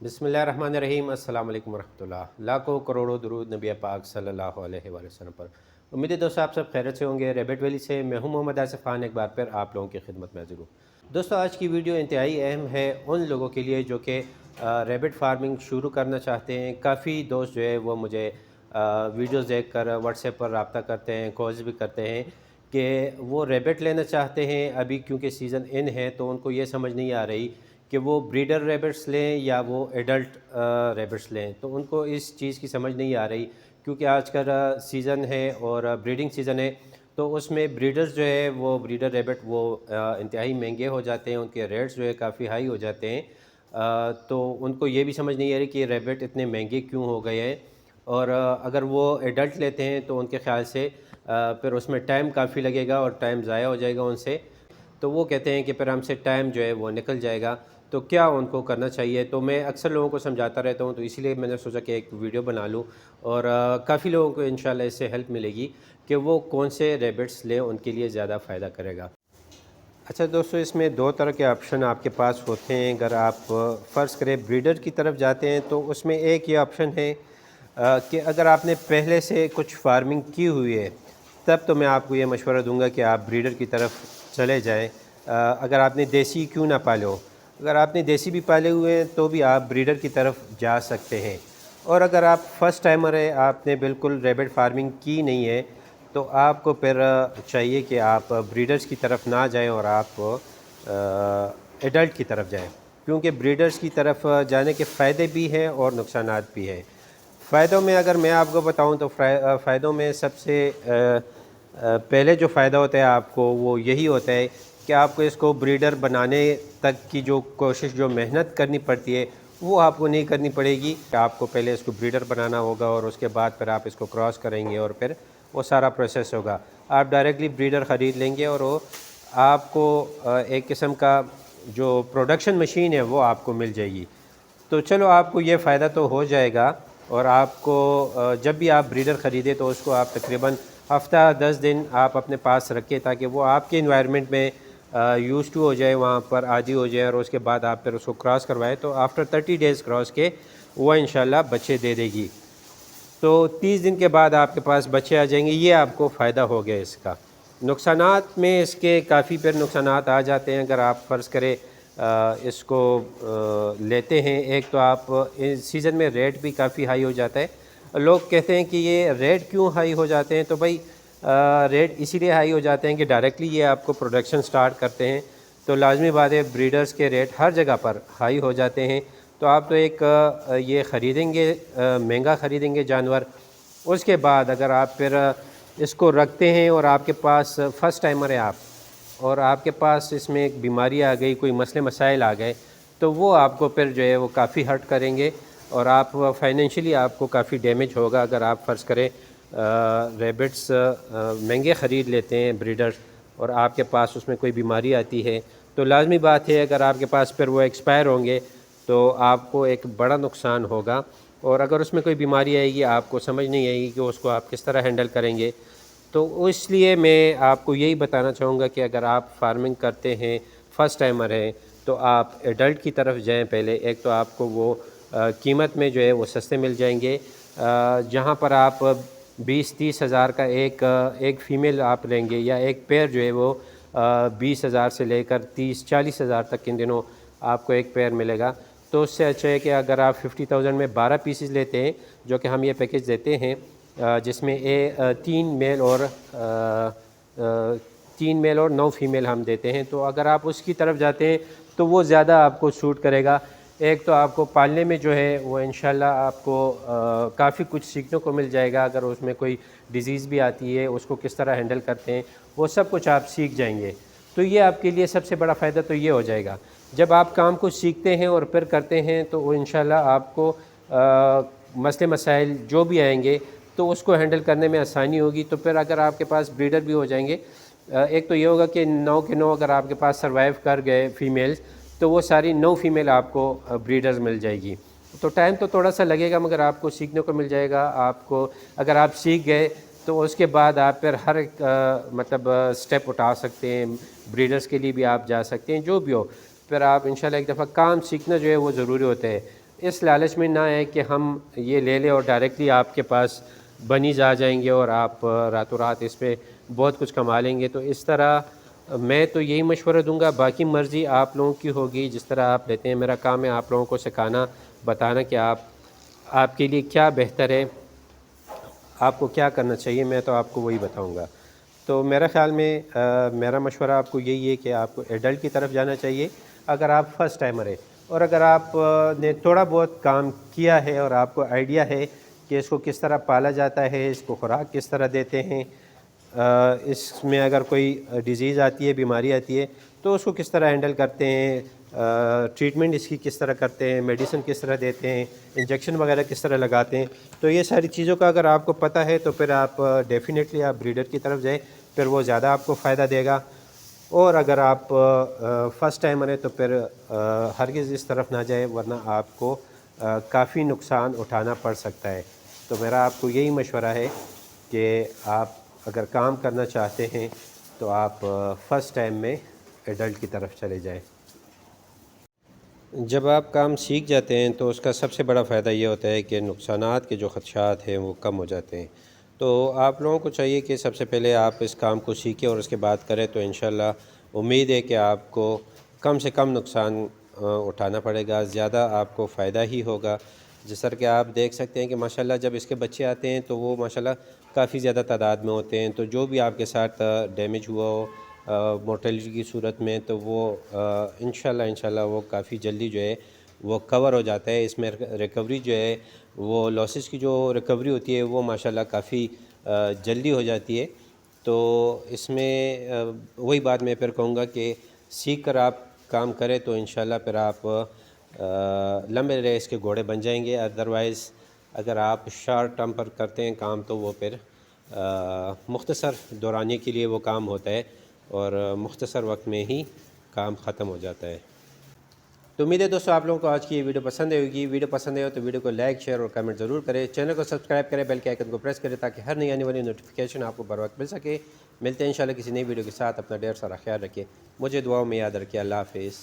बिस्मिल्लाहिर्रहमानिर्रहीम। अस्सलाम वालेकुम रहमतुल्लाह। लाखों करोड़ों दुरूद नबी पाक सल्लल्लाहु अलैहि वसल्लम पर। उम्मीद है दोस्तों आप सब खैरियत से होंगे। रैबिट वैली से मैं हूं मोहम्मद आसिफ खान, एक बार फिर आप लोगों की खिदमत में हाजिर हूँ। दोस्तों आज की वीडियो इंतहाई अहम है उन लोगों के लिए जो कि रैबिट फार्मिंग शुरू करना चाहते हैं। काफ़ी दोस्त जो है वो मुझे वीडियोस देखकर व्हाट्सएप पर रब्ता करते हैं, कॉल्स भी करते हैं कि वो रैबिट लेना चाहते हैं। अभी क्योंकि सीज़न इन है तो उनको ये समझ नहीं आ रही कि वो ब्रीडर रैबिट्स लें या वो एडल्ट रैबिट्स लें। तो उनको इस चीज़ की समझ नहीं आ रही क्योंकि आज का सीज़न है और ब्रीडिंग सीज़न है, तो उसमें ब्रीडर्स जो है वो ब्रीडर रैबिट वो इंतहाई महंगे हो जाते हैं, उनके रेट्स जो है काफ़ी हाई हो जाते हैं। तो उनको ये भी समझ नहीं आ रही कि रैबिट इतने महंगे क्यों हो गए हैं। और अगर वो एडल्ट लेते हैं तो उनके ख़्याल से फिर उसमें टाइम काफ़ी लगेगा और टाइम ज़ाया हो जाएगा उनसे। तो वो कहते हैं कि फिर हमसे टाइम जो है वो निकल जाएगा। तो क्या उनको करना चाहिए? तो मैं अक्सर लोगों को समझाता रहता हूँ, तो इसीलिए मैंने सोचा कि एक वीडियो बना लूँ और काफ़ी लोगों को इंशाल्लाह इससे हेल्प मिलेगी कि वो कौन से रैबिट्स लें, उनके लिए ज़्यादा फ़ायदा करेगा। अच्छा दोस्तों, इसमें दो तरह के ऑप्शन आपके पास होते हैं। अगर आप फ़र्ज़ करें ब्रीडर की तरफ जाते हैं तो उसमें एक ये ऑप्शन है कि अगर आपने पहले से कुछ फार्मिंग की हुई है तब तो मैं आपको ये मशवरा दूंगा कि आप ब्रीडर की तरफ चले जाएं। अगर आपने देसी क्यों ना पाले हो, अगर आपने देसी भी पाले हुए हैं तो भी आप ब्रीडर की तरफ जा सकते हैं। और अगर आप फ़र्स्ट टाइमर है, आपने बिल्कुल रैबिट फार्मिंग की नहीं है, तो आपको फिर चाहिए कि आप ब्रीडर्स की तरफ ना जाएं और आप एडल्ट की तरफ जाएं, क्योंकि ब्रीडर्स की तरफ जाने के फ़ायदे भी हैं और नुकसानात भी हैं। फ़ायदों में अगर मैं आपको बताऊं तो फ़ायदों में सबसे पहले जो फ़ायदा होता है आपको वो यही होता है कि आपको इसको ब्रीडर बनाने तक की जो कोशिश, जो मेहनत करनी पड़ती है वो आपको नहीं करनी पड़ेगी। आपको पहले इसको ब्रीडर बनाना होगा और उसके बाद फिर आप इसको क्रॉस करेंगे और फिर वो सारा प्रोसेस होगा। आप डायरेक्टली ब्रीडर ख़रीद लेंगे और वो आपको एक किस्म का जो प्रोडक्शन मशीन है वो आपको मिल जाएगी। तो चलो आपको ये फ़ायदा तो हो जाएगा। और आपको जब भी आप ब्रीडर ख़रीदें तो उसको आप तकरीबन हफ़्ता 10 दिन आप अपने पास रखें ताकि वो आपके इन्वायरमेंट में यूज़ टू हो जाए, वहाँ पर आदी हो जाए और उसके बाद आप फिर उसको क्रॉस करवाएं तो आफ्टर 30 डेज़ क्रॉस के वो इंशाल्लाह बच्चे दे देगी। तो 30 दिन के बाद आपके पास बच्चे आ जाएंगे। ये आपको फ़ायदा हो गया इसका। नुकसानात में इसके काफ़ी फिर नुकसानात आ जाते हैं अगर आप फ़र्ज़ करें इसको लेते हैं। एक तो आप इस सीज़न में रेट भी काफ़ी हाई हो जाता है। लोग कहते हैं कि ये रेट क्यों हाई हो जाते हैं, तो भाई रेट इसीलिए हाई हो जाते हैं कि डायरेक्टली ये आपको प्रोडक्शन स्टार्ट करते हैं, तो लाजमी बात है ब्रीडर्स के रेट हर जगह पर हाई हो जाते हैं। तो आप तो एक ये ख़रीदेंगे, महंगा ख़रीदेंगे जानवर, उसके बाद अगर आप फिर इसको रखते हैं और आपके पास फ़र्स्ट टाइमर है आप, और आपके पास इसमें एक बीमारी आ गई, कोई मसले मसाइल आ गए, तो वो आपको फिर जो है वो काफ़ी हर्ट करेंगे और आप फाइनेंशियली आपको काफ़ी डैमेज होगा। अगर आप फ़र्ज़ करें रैबिट्स महंगे ख़रीद लेते हैं ब्रीडर्स और आपके पास उसमें कोई बीमारी आती है, तो लाजमी बात है अगर आपके पास फिर वो एक्सपायर होंगे तो आपको एक बड़ा नुकसान होगा। और अगर उसमें कोई बीमारी आएगी आपको समझ नहीं आएगी कि उसको आप किस तरह हैंडल करेंगे। तो इसलिए मैं आपको यही बताना चाहूँगा कि अगर आप फार्मिंग करते हैं, फ़र्स्ट टाइमर हैं, तो आप एडल्ट की तरफ जाएं पहले। एक तो आपको वो कीमत में जो है वो सस्ते मिल जाएंगे। जहाँ पर आप 20-30 हज़ार का एक फ़ीमेल आप लेंगे या एक पेयर जो है वो 20 हज़ार से लेकर 30-40 हज़ार तक इन दिनों आपको एक पेयर मिलेगा। तो उससे अच्छा है कि अगर आप 50,000 में 12 पीसेस लेते हैं, जो कि हम ये पैकेज देते हैं जिसमें 3 मेल और 9 फीमेल हम देते हैं, तो अगर आप उसकी तरफ जाते हैं तो वो ज़्यादा आपको सूट करेगा। एक तो आपको पालने में जो है वो इंशाल्लाह आपको काफ़ी कुछ सीखने को मिल जाएगा। अगर उसमें कोई डिज़ीज़ भी आती है उसको किस तरह हैंडल करते हैं वो सब कुछ आप सीख जाएंगे। तो ये आपके लिए सबसे बड़ा फ़ायदा तो ये हो जाएगा। जब आप काम को सीखते हैं और फिर करते हैं तो वो इंशाल्लाह आपको मसले मसाइल जो भी आएंगे तो उसको हैंडल करने में आसानी होगी। तो फिर अगर आपके पास ब्रीडर भी हो जाएंगे, एक तो ये होगा कि 9 के 9 अगर आपके पास सर्वाइव कर गए फ़ीमेल्स, तो वो सारी 9 फीमेल आपको ब्रीडर्स मिल जाएगी। तो टाइम तो थोड़ा सा लगेगा मगर आपको सीखने को मिल जाएगा। आपको अगर आप सीख गए तो उसके बाद आप फिर हर एक मतलब स्टेप उठा सकते हैं, ब्रीडर्स के लिए भी आप जा सकते हैं, जो भी हो। फिर आप इंशाल्लाह एक दफ़ा काम सीखना जो है वो ज़रूरी होता है। اس لالچ میں نہ ہے کہ ہم یہ لے لیں اور ڈائریکٹلی آپ کے پاس بنیز آ جائیں گے اور آپ راتوں رات اس پہ بہت کچھ کما لیں گے. تو اس طرح میں تو یہی مشورہ دوں گا، باقی مرضی آپ لوگوں کی ہوگی جس طرح آپ لیتے ہیں. میرا کام ہے آپ لوگوں کو سکھانا، بتانا کہ آپ کے لیے کیا بہتر ہے، آپ کو کیا کرنا چاہیے. میں تو آپ کو وہی بتاؤں گا. تو میرا خیال میں میرا مشورہ آپ کو یہی ہے کہ آپ کو ایڈلٹ کی طرف جانا چاہیے اگر آپ فرسٹ ٹائمر ہیں، اور اگر آپ نے تھوڑا بہت کام کیا ہے اور آپ کو آئیڈیا ہے کہ اس کو کس طرح پالا جاتا ہے، اس کو خوراک کس طرح دیتے ہیں، اس میں اگر کوئی ڈیزیز آتی ہے، بیماری آتی ہے تو اس کو کس طرح ہینڈل کرتے ہیں، ٹریٹمنٹ اس کی کس طرح کرتے ہیں، میڈیسن کس طرح دیتے ہیں، انجیکشن وغیرہ کس طرح لگاتے ہیں. تو یہ ساری چیزوں کا اگر آپ کو پتہ ہے تو پھر آپ ڈیفینیٹلی آپ بریڈر کی طرف جائیں، پھر وہ زیادہ آپ کو فائدہ دے گا. اور اگر آپ فرسٹ ٹائمر ہیں تو پھر ہرگز اس طرف نہ جائے، ورنہ آپ کو کافی نقصان اٹھانا پڑ سکتا ہے. تو میرا آپ کو یہی مشورہ ہے کہ آپ اگر کام کرنا چاہتے ہیں تو آپ فرسٹ ٹائم میں ایڈلٹ کی طرف چلے جائیں. جب آپ کام سیکھ جاتے ہیں تو اس کا سب سے بڑا فائدہ یہ ہوتا ہے کہ نقصانات کے جو خدشات ہیں وہ کم ہو جاتے ہیں. تو آپ لوگوں کو چاہیے کہ سب سے پہلے آپ اس کام کو سیکھیں اور اس کے بعد کریں، تو انشاءاللہ امید ہے کہ آپ کو کم سے کم نقصان اٹھانا پڑے گا، زیادہ آپ کو فائدہ ہی ہوگا. جس طرح کہ آپ دیکھ سکتے ہیں کہ ماشاءاللہ جب اس کے بچے آتے ہیں تو وہ ماشاءاللہ کافی زیادہ تعداد میں ہوتے ہیں. تو جو بھی آپ کے ساتھ ڈیمیج ہوا ہو مورٹیلٹی کی صورت میں، تو وہ انشاءاللہ وہ کافی جلدی جو ہے وہ کور ہو جاتا ہے. اس میں ریکوری جو ہے وہ لاسز کی جو ریکوری ہوتی ہے وہ ماشاءاللہ کافی جلدی ہو جاتی ہے. تو اس میں وہی بات میں پھر کہوں گا کہ سیکھ کر آپ کام کریں تو انشاءاللہ پھر آپ لمبے ریس کے گھوڑے بن جائیں گے. ادروائز اگر آپ شارٹ ٹرم پر کرتے ہیں کام تو وہ پھر مختصر دورانی کے لیے وہ کام ہوتا ہے اور مختصر وقت میں ہی کام ختم ہو جاتا ہے. تو امید ہے دوستوں آپ لوگوں کو آج کی یہ ویڈیو پسند آئے گی. ویڈیو پسند آئے تو ویڈیو کو لائک، شیئر اور کمنٹ ضرور کریں. چینل کو سبسکرائب کریں، بیل کے آئیکن کو پریس کریں تاکہ ہر نئی آنے والی نوٹیفیکیشن آپ کو بر وقت مل سکے. ملتے ہیں انشاءاللہ کسی نئی ویڈیو کے ساتھ. اپنا ڈھیر سارا خیال رکھیں، مجھے دعاؤں میں یاد رکھیں. اللہ حافظ.